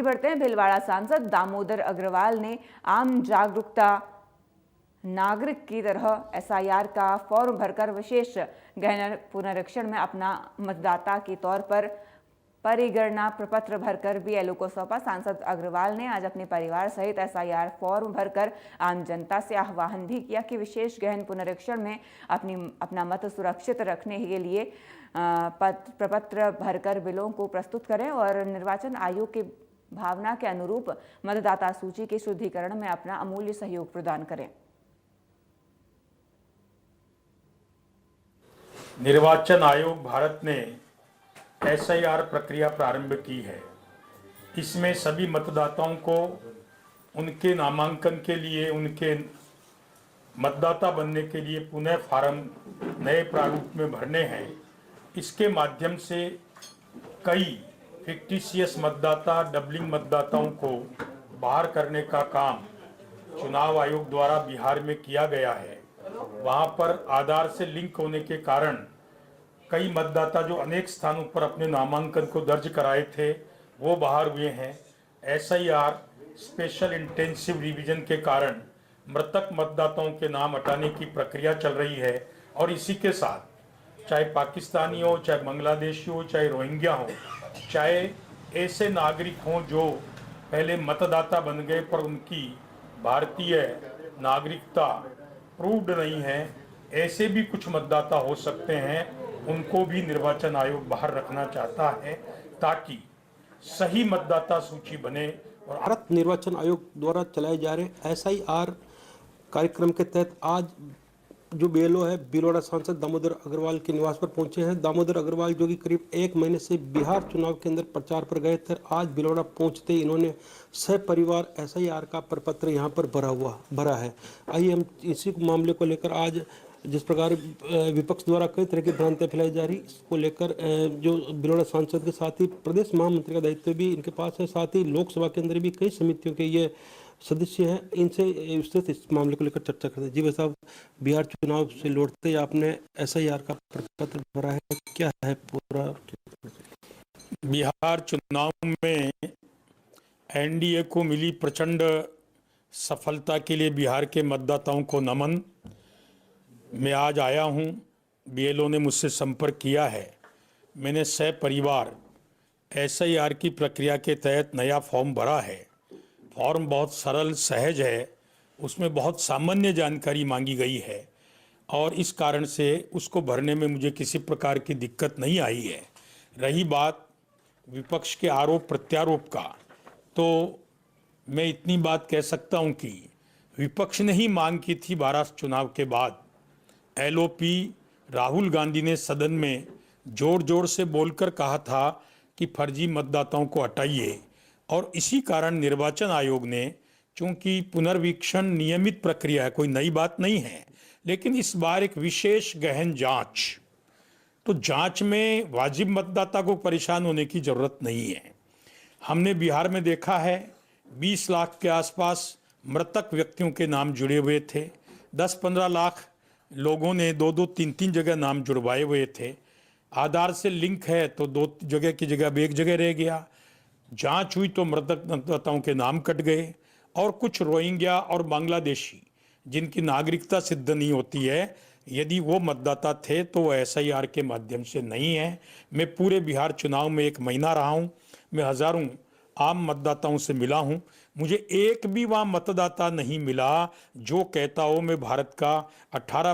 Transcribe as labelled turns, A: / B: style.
A: बढ़ते हैं। भीलवाड़ा सांसद दामोदर अग्रवाल ने आम जागरूकता नागरिक की तरह एसआईआर का फॉर्म भरकर विशेष गहन पुनरीक्षण में अपना मतदाता के तौर पर परिगणना प्रपत्र भरकर बीएलओ को सौंपा। सांसद अग्रवाल ने आज अपने परिवार सहित एसआईआर फॉर्म भरकर आम जनता से आह्वान भी किया कि विशेष गहन पुनरीक्षण में अपना मत सुरक्षित रखने के लिए प्रपत्र भरकर बिलों को प्रस्तुत करें और निर्वाचन आयोग की भावना के अनुरूप मतदाता सूची के शुद्धिकरण में अपना अमूल्य सहयोग प्रदान करें।
B: निर्वाचन आयोग भारत ने एसआईआर प्रक्रिया प्रारंभ की है। इसमें सभी मतदाताओं को उनके नामांकन के लिए, उनके मतदाता बनने के लिए पुनः फार्म नए प्रारूप में भरने हैं। इसके माध्यम से कई फिक्टिशियस मतदाता, डबलिंग मतदाताओं को बाहर करने का काम चुनाव आयोग द्वारा बिहार में किया गया है। वहां पर आधार से लिंक होने के कारण कई मतदाता जो अनेक स्थानों पर अपने नामांकन को दर्ज कराए थे वो बाहर हुए हैं। एसआईआर स्पेशल इंटेंसिव रिवीजन के कारण मृतक मतदाताओं के नाम हटाने की प्रक्रिया चल रही है और इसी के साथ चाहे पाकिस्तानी हो, चाहे बांग्लादेशी हो, चाहे रोहिंग्या हो, चाहे ऐसे नागरिक हों जो पहले मतदाता बन गए पर उनकी भारतीय नागरिकता प्रूव्ड नहीं है, ऐसे भी कुछ मतदाता हो सकते हैं, उनको भी निर्वाचन आयोग बाहर रखना चाहता है ताकि सही मतदाता सूची बने। और
C: भारत निर्वाचन आयोग द्वारा चलाए जा रहे एसआईआर कार्यक्रम के तहत आज जो बीएलओ है भीलवाड़ा सांसद दामोदर अग्रवाल के निवास पर पहुंचे हैं। दामोदर अग्रवाल जो कि करीब 1 महीने से बिहार चुनाव के अंदर प्रचार पर गए थे, आज भीलवाड़ा पहुंचते इन्होंने सहपरिवार एसआईआर का प्रपत्र यहां पर भरा है। आइए हम इसी मामले को लेकर आज जिस प्रकार विपक्ष द्वारा कई तरह की भ्रांतियां फैलाई जा रही, इसको लेकर जो भीलवाड़ा सांसद के साथ ही प्रदेश महामंत्री का दायित्व भी इनके पास है, साथ ही लोकसभा के अंदर भी कई समितियों के ये सदस्य हैं। इनसे विस्तृत इस मामले को लेकर चर्चा करते हैं। जी भाई साहब, बिहार चुनाव से लौटते आपने एसआईआर का प्रपत्र भरा है, क्या है पूरा?
B: बिहार चुनाव में एनडीए को मिली प्रचंड सफलता के लिए बिहार के मतदाताओं को नमन। मैं आज आया हूं, बीएलओ ने मुझसे संपर्क किया है। मैंने सहपरिवार एसआईआर की प्रक्रिया के तहत नया फॉर्म भरा है। फॉर्म बहुत सरल सहज है, उसमें बहुत सामान्य जानकारी मांगी गई है और इस कारण से उसको भरने में मुझे किसी प्रकार की दिक्कत नहीं आई है। रही बात विपक्ष के आरोप प्रत्यारोप का, तो मैं इतनी बात कह सकता हूं कि विपक्ष ने ही मांग की थी। 12 चुनाव के बाद एलओपी राहुल गांधी ने सदन में जोर जोर से बोलकर कहा था कि फर्जी मतदाताओं को हटाइए और इसी कारण निर्वाचन आयोग ने, चूंकि पुनर्वीक्षण नियमित प्रक्रिया है, कोई नई बात नहीं है, लेकिन इस बार एक विशेष गहन जांच, तो जांच में वाजिब मतदाता को परेशान होने की जरूरत नहीं है। हमने बिहार में देखा है 20 लाख के आसपास मृतक व्यक्तियों के नाम जुड़े हुए थे। 10-15 लाख लोगों ने 2-2, 3-3 जगह नाम जुड़वाए हुए थे। आधार से लिंक है तो 2 जगह की जगह 1 जगह रह गया। जांच हुई तो मृतक मतदाताओं के नाम कट गए और कुछ रोहिंग्या और बांग्लादेशी जिनकी नागरिकता सिद्ध नहीं होती है, यदि वो मतदाता थे तो वो एसआईआर के माध्यम से नहीं है। मैं पूरे बिहार चुनाव में 1 महीना रहा हूँ, मैं हजारों आम मतदाताओं से मिला हूँ, मुझे एक भी वहाँ मतदाता नहीं मिला जो कहता हो मैं भारत का 18